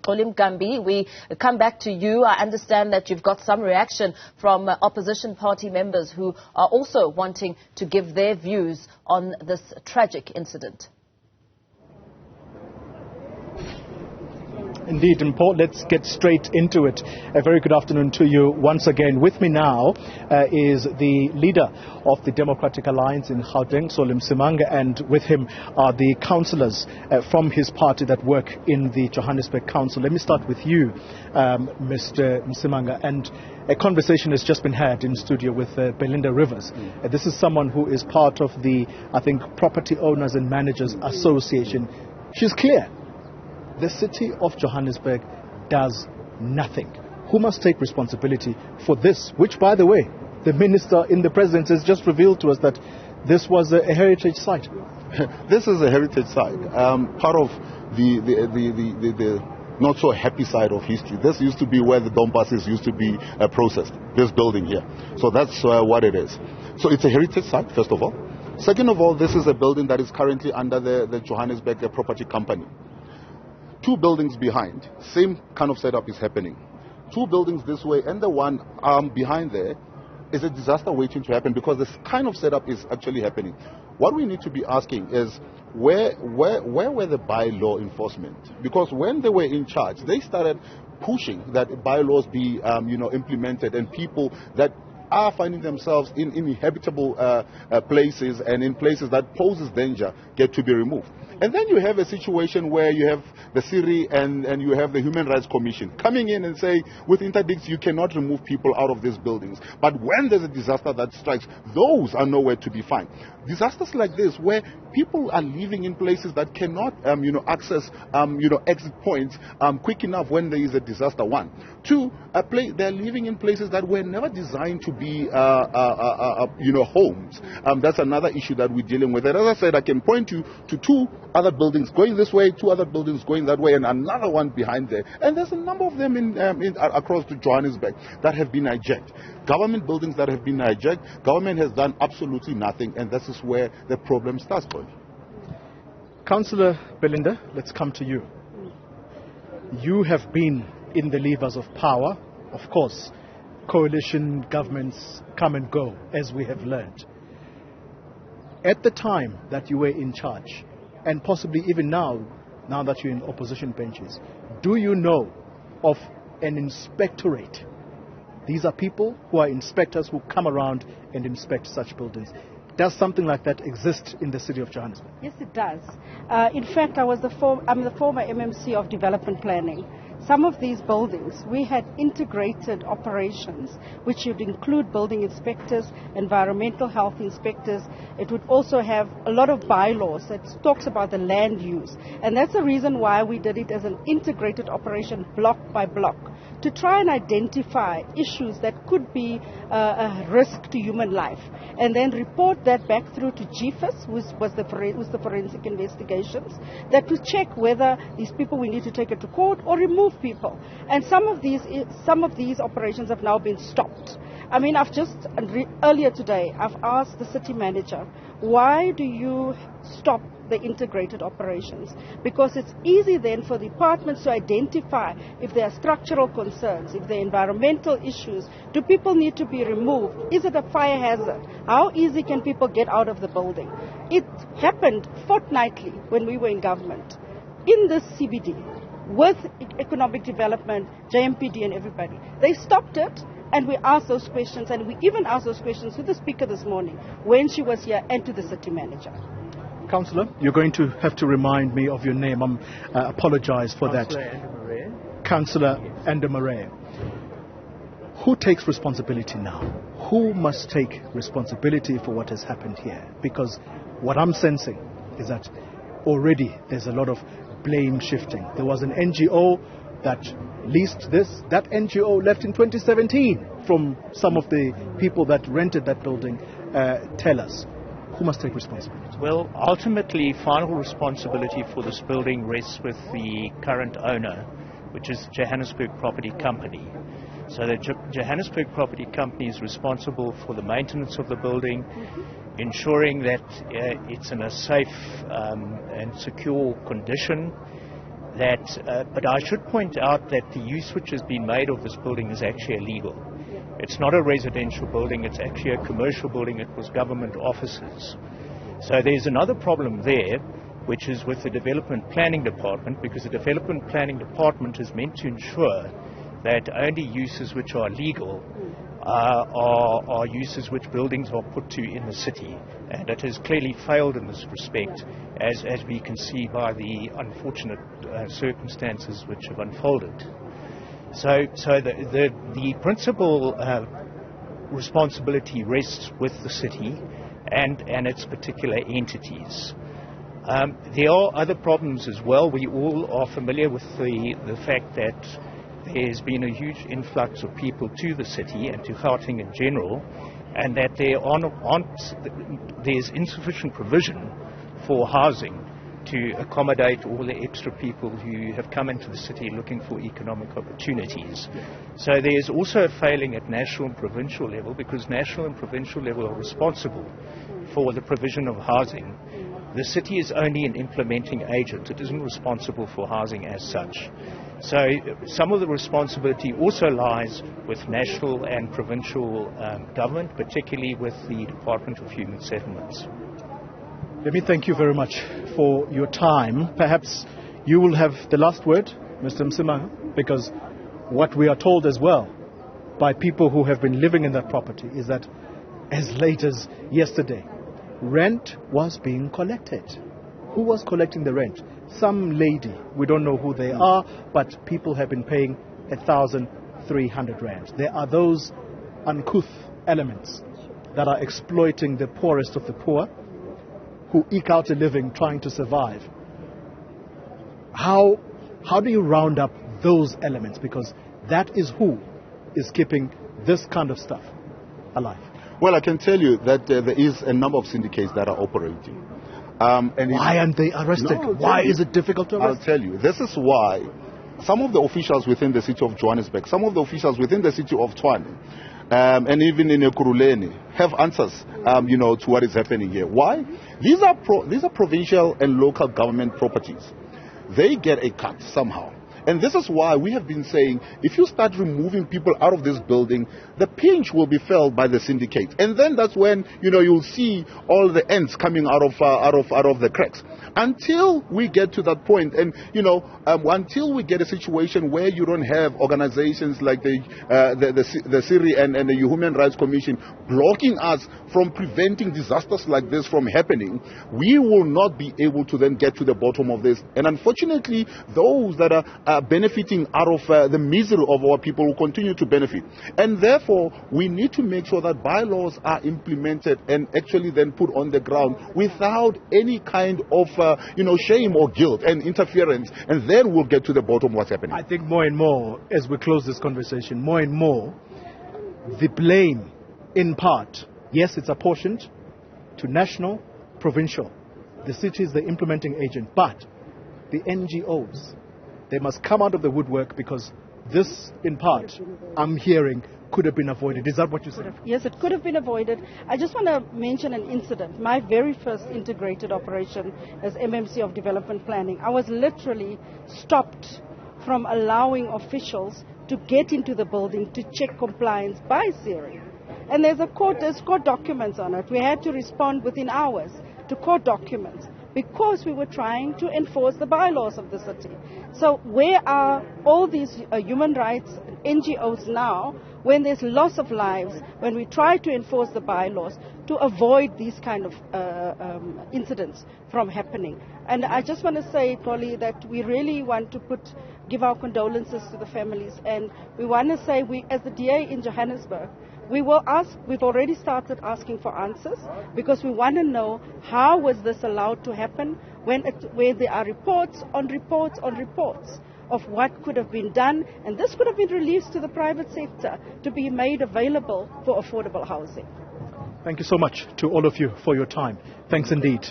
Solly Msimanga, we come back to you. I understand that you've got some reaction from opposition party members who are also wanting to give their views on this tragic incident. Indeed, Mpho, let's get straight into it. A very good afternoon to you once again. With me now is the leader of the Democratic Alliance in Gauteng, Solly Msimanga, and with him are the councillors from his party that work in the Johannesburg Council. Let me start with you, Mr. Msimanga. And a conversation has just been had in studio with Belinda Rivers. This is someone who is part of the, I think, Property Owners and Managers Association. She's clear. The City of Johannesburg does nothing. Who must take responsibility for this? Which, by the way, the minister in the presidency has just revealed to us that this was a heritage site. This is a heritage site, part of the not so happy side of history. This used to be where the Dompasses used to be processed, this building here. So that's what it is. So it's a heritage site, first of all. Second of all, this is a building that is currently under the Johannesburg Property Company. 2 buildings behind, same kind of setup is happening. 2 buildings this way and the one behind there is a disaster waiting to happen because this kind of setup is actually happening. What we need to be asking is where were the bylaw enforcement? Because when they were in charge, they started pushing that bylaws be implemented and people that are finding themselves in inhabitable places and in places that poses danger get to be removed. And then you have a situation where you have the City and you have the Human Rights Commission coming in and say, with interdicts, you cannot remove people out of these buildings. But when there's a disaster that strikes, those are nowhere to be found. Disasters like this, where people are living in places that cannot, access, exit points quick enough when there is a disaster. 1. 2, they're living in places that were never designed to be, homes. That's another issue that we're dealing with. And as I said, I can point you to 2 other buildings going this way, 2 other buildings going that way, and another one behind there. And there's a number of them across to Johannesburg that have been hijacked. Government buildings that have been hijacked. Government has done absolutely nothing, and this is where the problem starts from. Councillor Belinda, let's come to you. You have been in the levers of power. Of course, coalition governments come and go, as we have learned. At the time that you were in charge, and possibly even now that you're in opposition benches, do you know of an inspectorate? These are people who are inspectors who come around and inspect such buildings. Does something like that exist in the City of Johannesburg? Yes, it does. In fact, I'm the former MMC of development planning. Some of these buildings, we had integrated operations, which would include building inspectors, environmental health inspectors. It would also have a lot of bylaws that talks about the land use. And that's the reason why we did it as an integrated operation, block by block, to try and identify issues that could be a risk to human life, and then report that back through to GFIS, who's the forensic investigations, that will check whether these people we need to take it to court or remove people. And some of these operations have now been stopped. I mean, earlier today, I've asked the city manager, why do you stop the integrated operations? Because it's easy then for departments to identify if there are structural concerns, if there are environmental issues. Do people need to be removed? Is it a fire hazard? How easy can people get out of the building? It happened fortnightly when we were in government in this CBD with economic development, JMPD and everybody. They stopped it. And we asked those questions, and we even asked those questions to the Speaker this morning when she was here and to the City Manager. Councillor, you're going to have to remind me of your name. I apologize for that. Councillor Andermarais. Who takes responsibility now? Who must take responsibility for what has happened here? Because what I'm sensing is that already there's a lot of blame shifting. There was an NGO that leased this. That NGO left in 2017 from some of the people that rented that building. Tell us, who must take responsibility? Well, ultimately, final responsibility for this building rests with the current owner, which is Johannesburg Property Company. So the Johannesburg Property Company is responsible for the maintenance of the building, ensuring that it's in a safe and secure condition. But I should point out that the use which has been made of this building is actually illegal. It's not a residential building, it's actually a commercial building. It was government offices. So there's another problem there, which is with the Development Planning Department, because the Development Planning Department is meant to ensure that only uses which are legal are uses which buildings are put to in the city. And it has clearly failed in this respect, as we can see by the unfortunate circumstances which have unfolded. So the principal responsibility rests with the city and its particular entities. There are other problems as well. We all are familiar with the fact that there's been a huge influx of people to the city and to Gauteng in general, and that there's insufficient provision for housing to accommodate all the extra people who have come into the city looking for economic opportunities. So there's also a failing at national and provincial level, because national and provincial level are responsible for the provision of housing. The city is only an implementing agent. It isn't responsible for housing as such. So some of the responsibility also lies with national and provincial government, particularly with the Department of Human Settlements. Let me thank you very much for your time. Perhaps you will have the last word, Mr. Msimanga, because what we are told as well by people who have been living in that property is that as late as yesterday, rent was being collected. Who was collecting the rent? Some lady. We don't know who they are, but people have been paying 1,300 rand. There are those uncouth elements that are exploiting the poorest of the poor, who eke out a living trying to survive. How do you round up those elements? Because that is who is keeping this kind of stuff alive. Well, I can tell you that there is a number of syndicates that are operating. And why aren't they arrested? Why is it difficult to arrest? I'll tell you. This is why some of the officials within the City of Johannesburg, some of the officials within the City of Tshwane, and even in Ekurhuleni, have answers, to what is happening here. Why? These are provincial and local government properties. They get a cut somehow. And this is why we have been saying, if you start removing people out of this building, the pinch will be felt by the syndicate. And then that's when, you'll see all the ends coming out of the cracks. Until we get to that point, and, until we get a situation where you don't have organizations like the CIRI and the Human Rights Commission blocking us from preventing disasters like this from happening, we will not be able to then get to the bottom of this. And unfortunately, those that are benefiting out of the misery of our people will continue to benefit. And therefore, we need to make sure that bylaws are implemented and actually then put on the ground without any kind of shame or guilt and interference, and then we'll get to the bottom of what's happening. I think more and more, as we close this conversation, more and more, the blame, in part, yes, it's apportioned to national, provincial. The city is the implementing agent, but the NGOs, they must come out of the woodwork, because this, in part, I'm hearing, could have been avoided. Is that what you said? Yes, it could have been avoided. I just want to mention an incident. My very first integrated operation as MMC of Development Planning, I was literally stopped from allowing officials to get into the building to check compliance by CIRI. And there's court documents on it. We had to respond within hours to court documents, because we were trying to enforce the bylaws of the city. So where are all these human rights NGOs now, when there's loss of lives, when we try to enforce the bylaws to avoid these kind of incidents from happening? And I just want to say, Polly, that we really want to give our condolences to the families, and we want to say, we as the DA in Johannesburg, we've already started asking for answers, because we want to know how was this allowed to happen when there are reports on reports on reports of what could have been done, and this could have been released to the private sector to be made available for affordable housing. Thank you so much to all of you for your time. Thanks indeed.